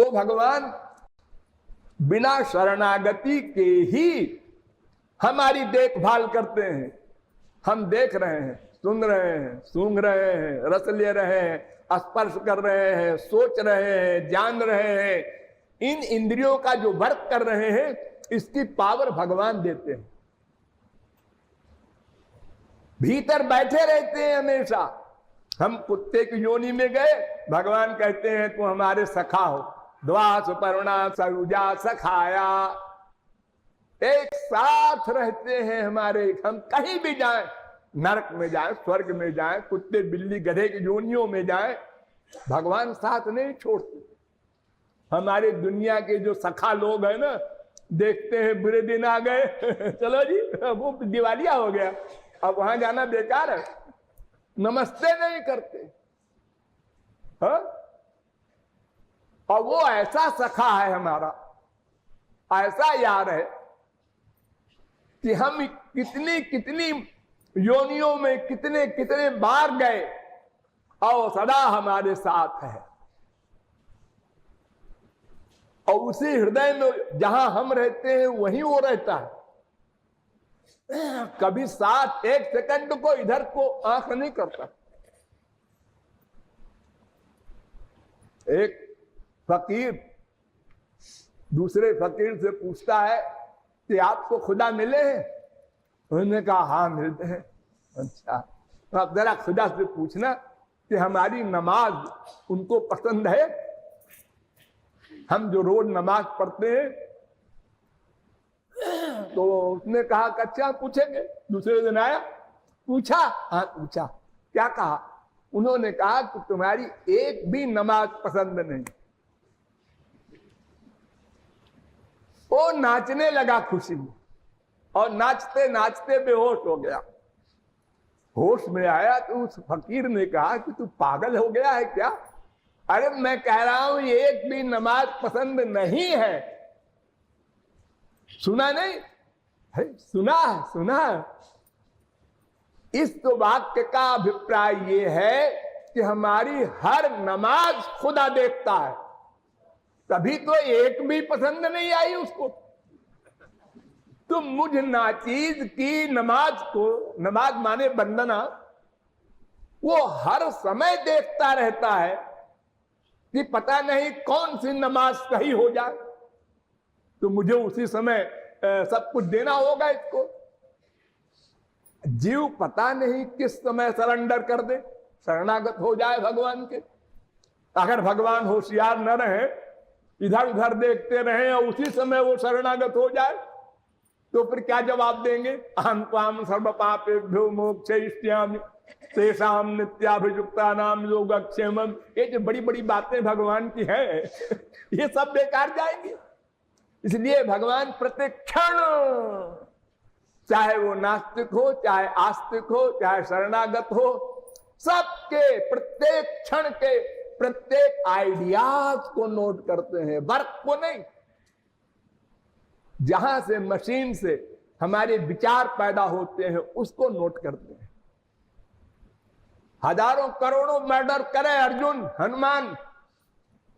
तो भगवान बिना शरणागति के ही हमारी देखभाल करते हैं। हम देख रहे हैं, सुन रहे हैं, सूंघ रहे हैं, रस ले रहे हैं, स्पर्श कर रहे हैं, सोच रहे हैं, जान रहे हैं। इन इंद्रियों का जो वर्क कर रहे हैं, इसकी पावर भगवान देते हैं। भीतर बैठे रहते हैं हमेशा। हम कुत्ते की योनि में गए, भगवान कहते हैं तू हमारे सखा हो। द्वा सुपर्णा सरुजा सखाया, एक साथ रहते हैं हमारे। हम कहीं भी जाएं, नरक में जाएं, स्वर्ग में जाएं, कुत्ते बिल्ली गधे की योनियों में जाएं, भगवान साथ नहीं छोड़ते। हमारे दुनिया के जो सखा लोग हैं ना, देखते हैं बुरे दिन आ गए चलो जी वो दिवालिया हो गया, अब वहां जाना बेकार है, नमस्ते नहीं करते। हा? और वो ऐसा सखा है हमारा, ऐसा यार है कि हम कितनी कितनी योनियों में कितने कितने बार गए और सदा हमारे साथ है। और उसी हृदय में जहां हम रहते हैं वहीं वो रहता है। कभी साथ एक सेकंड को इधर को आंख नहीं करता। एक फकीर दूसरे फकीर से पूछता है कि आपको खुदा मिले हैं? उन्होंने कहा हाँ मिलते हैं। अच्छा, तो आप जरा खुदा से पूछना कि हमारी नमाज उनको पसंद है। हम जो रोज नमाज पढ़ते हैं, तो उसने कहा कि अच्छा पूछेंगे। दूसरे दिन आया, पूछा, हाँ पूछा, क्या कहा? उन्होंने कहा कि तुम्हारी एक भी नमाज पसंद नहीं। वो नाचने लगा खुशी में, और नाचते नाचते बेहोश हो गया। होश में आया तो उस फकीर ने कहा कि तू पागल हो गया है क्या? अरे मैं कह रहा हूं एक भी नमाज पसंद नहीं है। सुना नहीं है? सुना है, सुना है। इस तो वाक्य का अभिप्राय ये है कि हमारी हर नमाज खुदा देखता है, तभी तो एक भी पसंद नहीं आई उसको। तो मुझ नाचीज की नमाज को, नमाज माने वंदना, वो हर समय देखता रहता है कि पता नहीं कौन सी नमाज सही हो जाए, तो मुझे उसी समय सब कुछ देना होगा इसको। जीव पता नहीं किस समय सरेंडर कर दे, शरणागत हो जाए भगवान के। अगर भगवान होशियार न रहे, इधर उधर देखते रहे और उसी समय वो शरणागत हो जाए, तो फिर क्या जवाब देंगे? अहं त्वाम सर्व पापेभ्यो मोक्षयिष्यामि तेषां नित्याभियुक्ता नाम योगक्षेमम्। ये जो बड़ी बड़ी बातें भगवान की है, ये सब बेकार जाएंगी। इसलिए भगवान प्रत्येक क्षण, चाहे वो नास्तिक हो, चाहे आस्तिक हो, चाहे शरणागत हो, सबके प्रत्येक क्षण के प्रत्येक आइडियाज को नोट करते हैं, वर्क को नहीं। जहां से मशीन से हमारे विचार पैदा होते हैं उसको नोट करते हैं। हजारों करोड़ों मर्डर करे अर्जुन, हनुमान,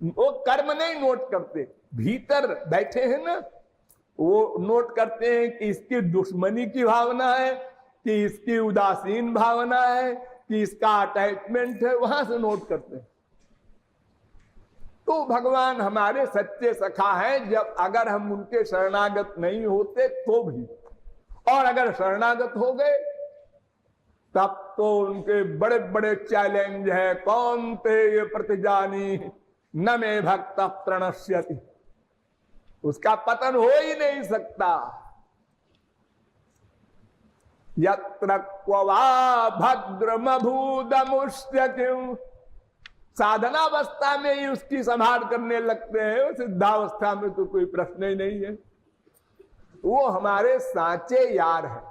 वो कर्म नहीं नोट करते, भीतर बैठे हैं ना, वो नोट करते हैं कि इसकी दुश्मनी की भावना है, कि इसकी उदासीन भावना है, कि इसका अटैचमेंट है, वहां से नोट करते हैं। तो भगवान हमारे सच्चे सखा हैं, जब अगर हम उनके शरणागत नहीं होते तो भी, और अगर शरणागत हो गए तब तो उनके बड़े बड़े चैलेंज है। कौन ते ये प्रतिजानी न में भक्त प्रणश्यति, उसका पतन हो ही नहीं सकता। यत्र क्वा भद्रमभूदमुष्य क्यों, साधनावस्था में ही उसकी संभाल करने लगते हैं, सिद्धावस्था में तो कोई प्रश्न ही नहीं है। वो हमारे साचे यार है।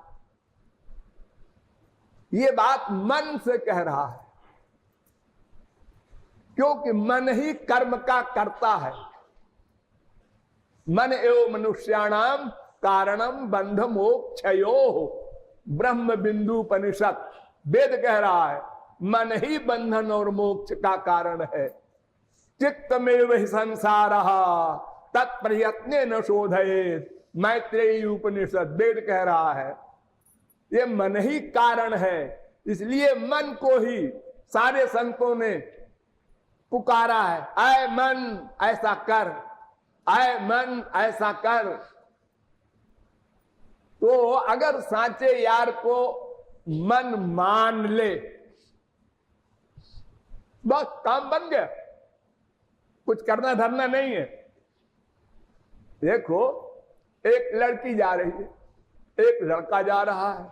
ये बात मन से कह रहा है, क्योंकि मन ही कर्म का करता है। मन एवं मनुष्याणाम कारणम बंध मोक्षयो, ब्रह्म बिंदुपनिषद वेद कह रहा है, मन ही बंधन और मोक्ष का कारण है। चित्तमेव हि संसारः तत्प्रयत्नेन शोधयेत्। मैत्रेयी उपनिषद वेद कह रहा है ये मन ही कारण है, इसलिए मन को ही सारे संतों ने पुकारा है, ऐ मन ऐसा कर, ऐ मन ऐसा कर। तो अगर साचे यार को मन मान ले बस काम बन गया, कुछ करना धरना नहीं है। देखो एक लड़की जा रही है, एक लड़का जा रहा है,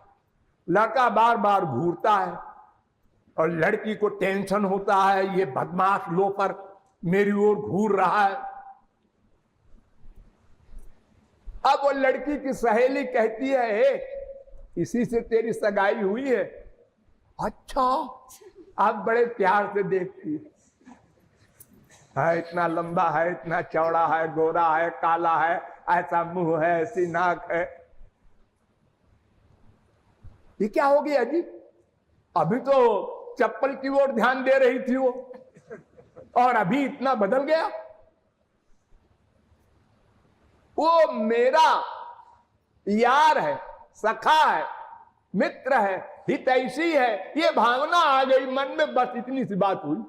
लड़का बार बार घूरता है और लड़की को टेंशन होता है, ये बदमाश लोफर मेरी ओर घूर रहा है। अब वो लड़की की सहेली कहती है इसी से तेरी सगाई हुई है। अच्छा, आप बड़े प्यार से देखती है, इतना लंबा है, इतना चौड़ा है, गोरा है, काला है, ऐसा मुंह है, ऐसी नाक है, ये क्या हो गया जी? अभी तो चप्पल की ओर ध्यान दे रही थी वो, और अभी इतना बदल गया। वो मेरा यार है, सखा है, मित्र है, हितैषी है, ये भावना आ गई मन में, बस इतनी सी बात हुई।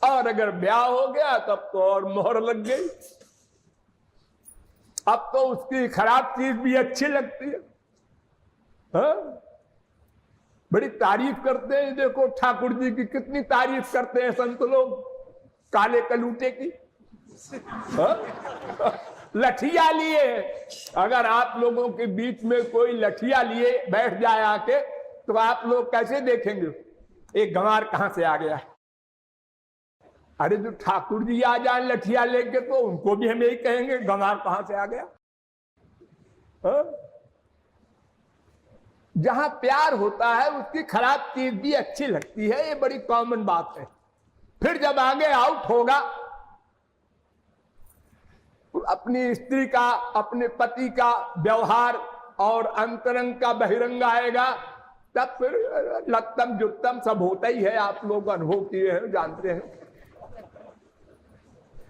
और अगर ब्याह हो गया तब तो और मोहर लग गई। अब तो उसकी खराब चीज भी अच्छी लगती है। हाँ? बड़ी तारीफ करते हैं, देखो ठाकुर जी की कितनी तारीफ करते हैं संत लोग, काले कलूटे की। हाँ? लठिया लिए, अगर आप लोगों के बीच में कोई लठिया लिए बैठ जाए आके, तो आप लोग कैसे देखेंगे एक गंवार कहां से आ गया? अरे जो ठाकुर जी आ जाए लठिया लेके, तो उनको भी हम यही कहेंगे गंवार कहां से आ गया। हा? जहां प्यार होता है उसकी खराब चीज भी अच्छी लगती है, ये बड़ी कॉमन बात है। फिर जब आगे आउट होगा, अपनी स्त्री का, अपने पति का व्यवहार और अंतरंग का बहिरंग आएगा, तब फिर लत्तम जुत्तम सब होता ही है। आप लोग अनुभव किए हैं, जानते हैं।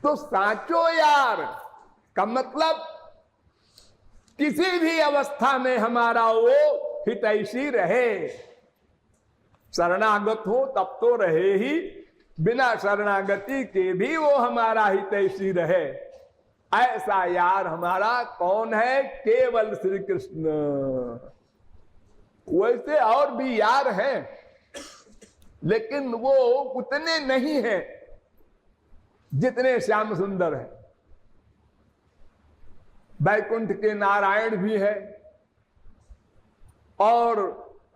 तो साचो यार का मतलब किसी भी अवस्था में हमारा वो हितैषी रहे। शरणागत हो तब तो रहे ही, बिना शरणागति के भी वो हमारा हितैषी रहे। ऐसा यार हमारा कौन है? केवल श्री कृष्ण। वैसे और भी यार हैं, लेकिन वो उतने नहीं हैं जितने श्याम सुंदर है। बैकुंठ के नारायण भी है, और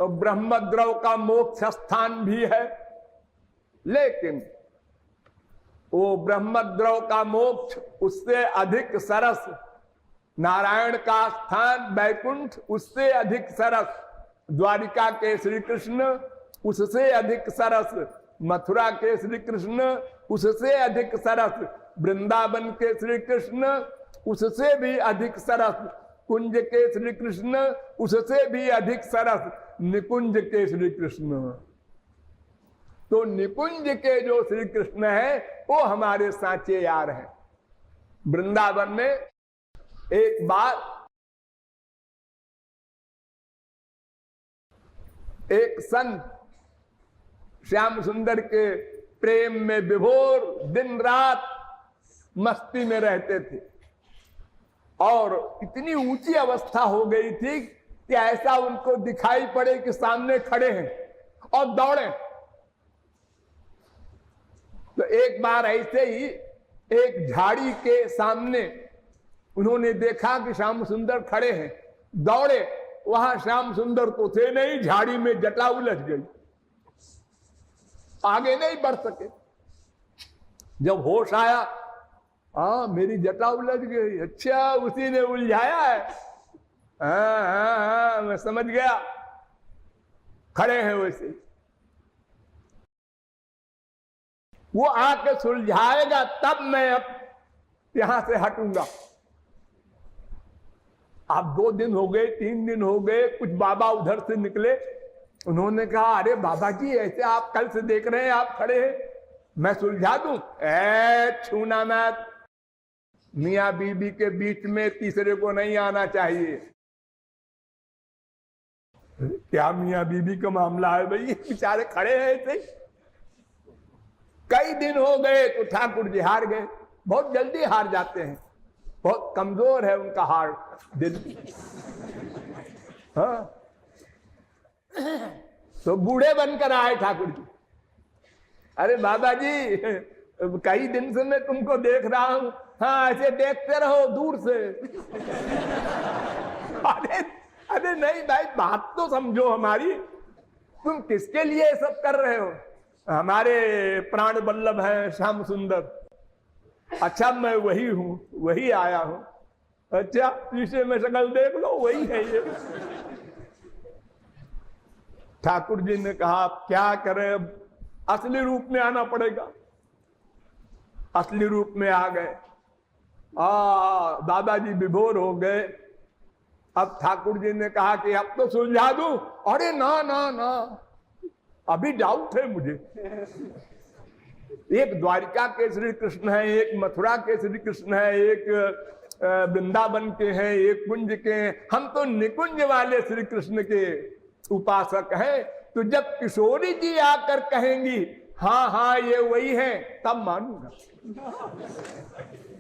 ब्रह्मद्रव का मोक्ष स्थान भी है, लेकिन वो ब्रह्मद्रव का मोक्ष उससे अधिक सरस, नारायण का स्थान बैकुंठ उससे अधिक सरस, द्वारिका के श्री कृष्ण उससे अधिक सरस, मथुरा के श्री कृष्ण उससे अधिक सरस, वृंदावन के श्री कृष्ण उससे भी अधिक सरस, कुंज के श्री कृष्ण उससे भी अधिक सरस, निकुंज के श्री कृष्ण। तो निकुंज के जो श्री कृष्ण है वो हमारे साचे यार हैं। वृंदावन में एक बार एक संत श्याम सुंदर के प्रेम में विभोर दिन रात मस्ती में रहते थे, और इतनी ऊंची अवस्था हो गई थी कि ऐसा उनको दिखाई पड़े कि सामने खड़े हैं और दौड़े। तो एक बार ऐसे ही एक झाड़ी के सामने उन्होंने देखा कि श्याम सुंदर खड़े हैं, दौड़े। वहां श्याम सुंदर तो थे नहीं, झाड़ी में जटा उलझ गई, आगे नहीं बढ़ सके। जब होश आया, हाँ मेरी जटा उलझ गई, अच्छा उसी ने उलझाया है, हाँ मैं समझ गया, खड़े हैं वैसे। वो आके सुलझाएगा तब मैं अब यहां से हटूंगा। अब 2 दिन हो गए, 3 दिन हो गए, कुछ बाबा उधर से निकले। उन्होंने कहा, अरे बाबा जी ऐसे आप कल से देख रहे हैं आप खड़े हैं, मैं सुलझा दूं? छूना मत। मियां बीबी के बीच में तीसरे को नहीं आना चाहिए। क्या मियां बीबी का मामला है भाई? बेचारे खड़े हैं ऐसे। कई दिन हो गए तो ठाकुर जी हार गए। बहुत जल्दी हार जाते हैं, बहुत कमजोर है उनका हार्ट, दिल। हाँ, तो बूढ़े बनकर आए ठाकुर जी। अरे बाबा जी, कई दिन से मैं तुमको देख रहा हूं। हाँ, ऐसे देखते रहो दूर से। अरे नहीं भाई, बात तो समझो हमारी। तुम किसके लिए सब कर रहे हो? हमारे प्राण वल्लभ हैं श्याम सुंदर। अच्छा, मैं वही हूं, वही आया हूं। अच्छा, शीशे में शक्ल देख लो, वही है ये। ठाकुर जी ने कहा क्या करें, असली रूप में आना पड़ेगा। असली रूप में आ गए। दादाजी विभोर हो गए। अब ठाकुर जी ने कहा कि अब तो सुलझा दूं। अरे ना ना ना, अभी डाउट है मुझे। एक द्वारिका के श्री कृष्ण है, एक मथुरा के श्री कृष्ण है, एक वृंदावन के हैं, एक कुंज के हैं। हम तो निकुंज वाले श्री कृष्ण के उपासक हैं। तो जब किशोरी जी आकर कहेंगी हाँ हाँ ये वही है, तब मानूंगा।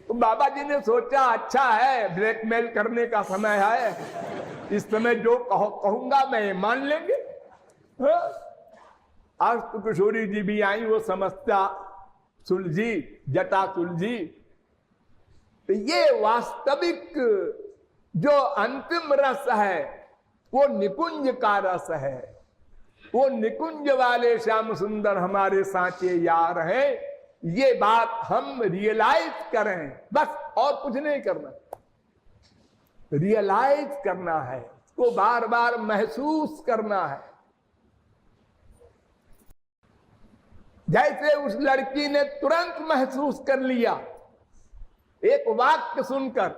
तो बाबा जी ने सोचा अच्छा है, ब्लैकमेल करने का समय है। इस समय जो कहूंगा मैं मान लेंगे। आज तो किशोरी जी भी आई, वो समस्या सुलझी, जटा सुलझी। तो ये वास्तविक जो अंतिम रस है वो निकुंज का रस है। वो निकुंज वाले श्याम सुंदर हमारे साचे यार हैं। ये बात हम रियलाइज करें, बस और कुछ नहीं करना। रियलाइज करना है, उसको बार बार महसूस करना है। जैसे उस लड़की ने तुरंत महसूस कर लिया एक वाक्य सुनकर,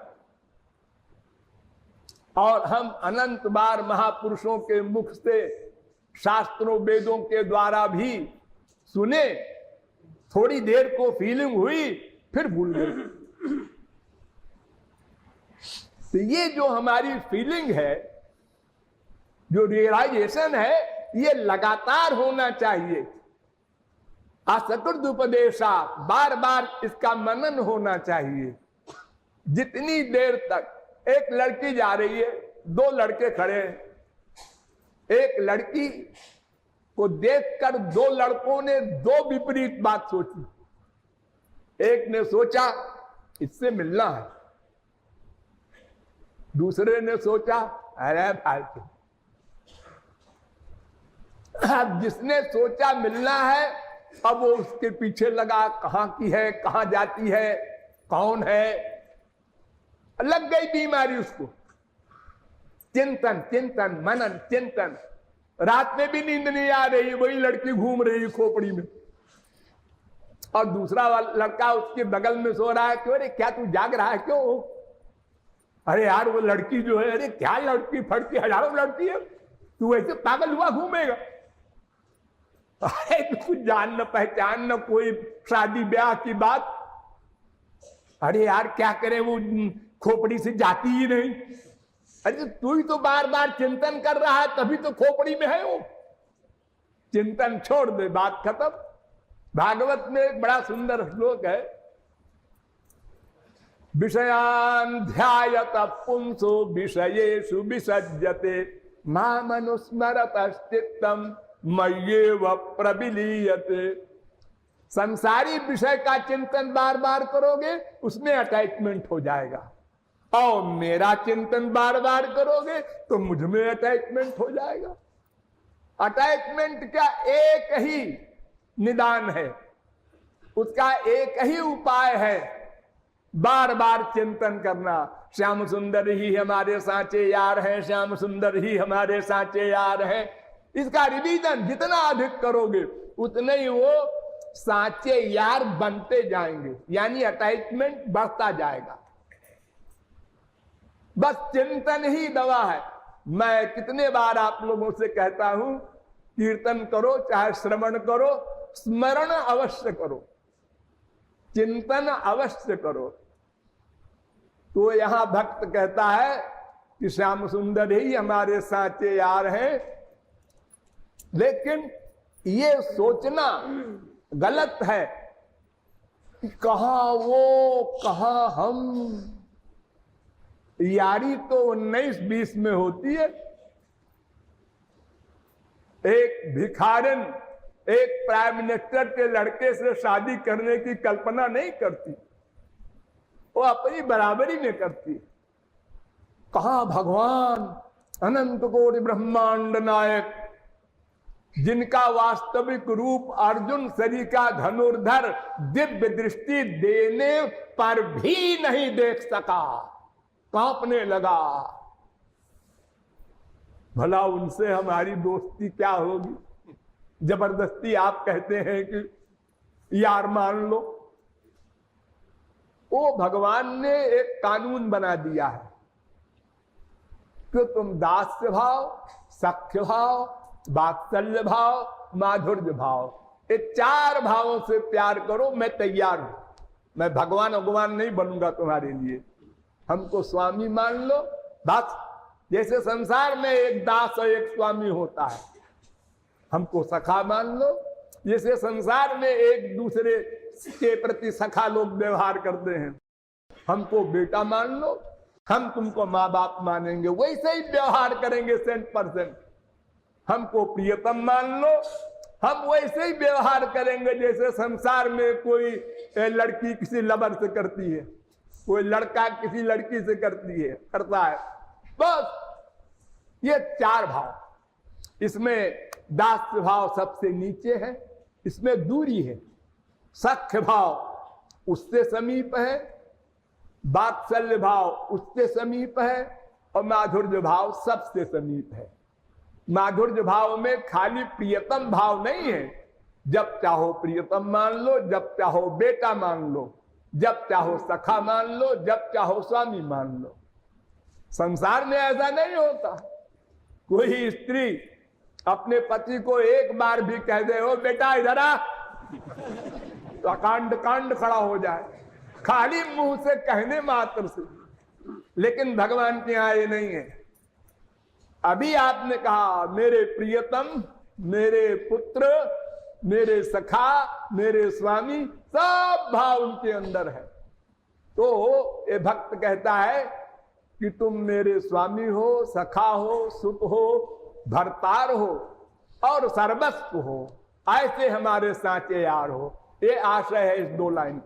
और हम अनंत बार महापुरुषों के मुख से, शास्त्रों वेदों के द्वारा भी सुने। थोड़ी देर को फीलिंग हुई, फिर भूल गए। तो ये जो हमारी फीलिंग है, जो रियलाइजेशन है, ये लगातार होना चाहिए। असकृत उपदेशा, बार बार इसका मनन होना चाहिए। जितनी देर तक एक लड़की जा रही है, दो लड़के खड़े हैं। एक लड़की को देखकर दो लड़कों ने दो विपरीत बात सोची। एक ने सोचा इससे मिलना है, दूसरे ने सोचा अरे फालतू। अब जिसने सोचा मिलना है, अब वो उसके पीछे लगा, कहां की है, कहां जाती है, कौन है। लग गई बीमारी उसको। चिंतन चिंतन मनन चिंतन। रात में भी नींद नहीं आ रही, वही लड़की घूम रही है खोपड़ी में, और दूसरा लड़का उसके बगल में सो रहा है। क्यों रे, क्या तू जाग रहा है क्यों? अरे यार वो लड़की जो है, अरे क्या लड़की फड़की, हजारों लड़की है, तू ऐसे पागल हुआ घूमेगा? अरे कुछ जान न पहचान न कोई शादी ब्याह की बात। अरे यार क्या करे, वो खोपड़ी से जाती ही नहीं। अरे तू ही तो बार बार चिंतन कर रहा है, तभी तो खोपड़ी में है वो। चिंतन छोड़ दे, बात खत्म। भागवत में एक बड़ा सुंदर श्लोक है, विषयान् ध्यायत पुंसो विषयेषु विसज्जते मामनुस्मरतश्चित्तम् मय्येव प्रविलीयते। संसारी विषय का चिंतन बार बार करोगे, उसमें अटैचमेंट हो जाएगा, और मेरा चिंतन बार बार करोगे तो मुझ में अटैचमेंट हो जाएगा। अटैचमेंट का एक ही निदान है, उसका एक ही उपाय है, बार बार चिंतन करना। श्याम सुंदर ही हमारे साचे यार हैं, श्याम सुंदर ही हमारे साचे यार हैं। इसका रिवीजन जितना अधिक करोगे उतने ही वो साचे यार बनते जाएंगे, यानी अटैचमेंट बढ़ता जाएगा। बस चिंतन ही दवा है। मैं कितने बार आप लोगों से कहता हूं, कीर्तन करो चाहे श्रवण करो, स्मरण अवश्य करो, चिंतन अवश्य करो। तो यहां भक्त कहता है कि श्याम सुंदर ही हमारे साचे यार हैं, लेकिन ये सोचना गलत है कि कहां वो कहां हम। यारी तो 19-20 में होती है। एक भिखारिन एक प्राइम मिनिस्टर के लड़के से शादी करने की कल्पना नहीं करती, वो अपनी बराबरी में करती। कहा भगवान अनंत कोटि ब्रह्मांड नायक, जिनका वास्तविक रूप अर्जुन सरिका धनुर्धर दिव्य दृष्टि देने पर भी नहीं देख सका, कांपने लगा। भला उनसे हमारी दोस्ती क्या होगी? जबरदस्ती आप कहते हैं कि यार मान लो। वो भगवान ने एक कानून बना दिया है कि तुम दास्य भाव, सख्य भाव, वात्सल्य भाव, माधुर्य भाव, ये 4 भावों से प्यार करो। मैं तैयार हूं, मैं भगवान नहीं बनूंगा तुम्हारे लिए। हमको स्वामी मान लो बस। जैसे संसार में एक दास और एक स्वामी होता है, हमको सखा मान लो। जैसे संसार में एक दूसरे के प्रति सखा लोग व्यवहार करते हैं, हमको बेटा मान लो, हम तुमको माँ बाप मानेंगे, वैसे ही व्यवहार करेंगे 100%। हमको प्रियतम मान लो, हम वैसे ही व्यवहार करेंगे जैसे संसार में कोई लड़की किसी लवर से करती है, कोई लड़का किसी लड़की से करता है। बस ये 4 भाव। इसमें दास्य भाव सबसे नीचे है, इसमें दूरी है। सख्य भाव उससे समीप है, वात्सल्य भाव उससे समीप है, और माधुर्य भाव सबसे समीप है। माधुर्य भाव में खाली प्रियतम भाव नहीं है। जब चाहो प्रियतम मान लो, जब चाहो बेटा मान लो, जब चाहो सखा मान लो, जब चाहो स्वामी मान लो। संसार में ऐसा नहीं होता। कोई स्त्री अपने पति को एक बार भी कह दे, ओ बेटा इधर आ, तो कांड खड़ा हो जाए, खाली मुंह से कहने मात्र से। लेकिन भगवान के यहां ये नहीं है। अभी आपने कहा मेरे प्रियतम, मेरे पुत्र, मेरे सखा, मेरे स्वामी, सब भाव उनके अंदर है। तो ये भक्त कहता है कि तुम मेरे स्वामी हो, सखा हो, सुख हो, भरतार हो और सर्वस्व हो, ऐसे हमारे साचे यार हो। ये आशय है इस 2 लाइन।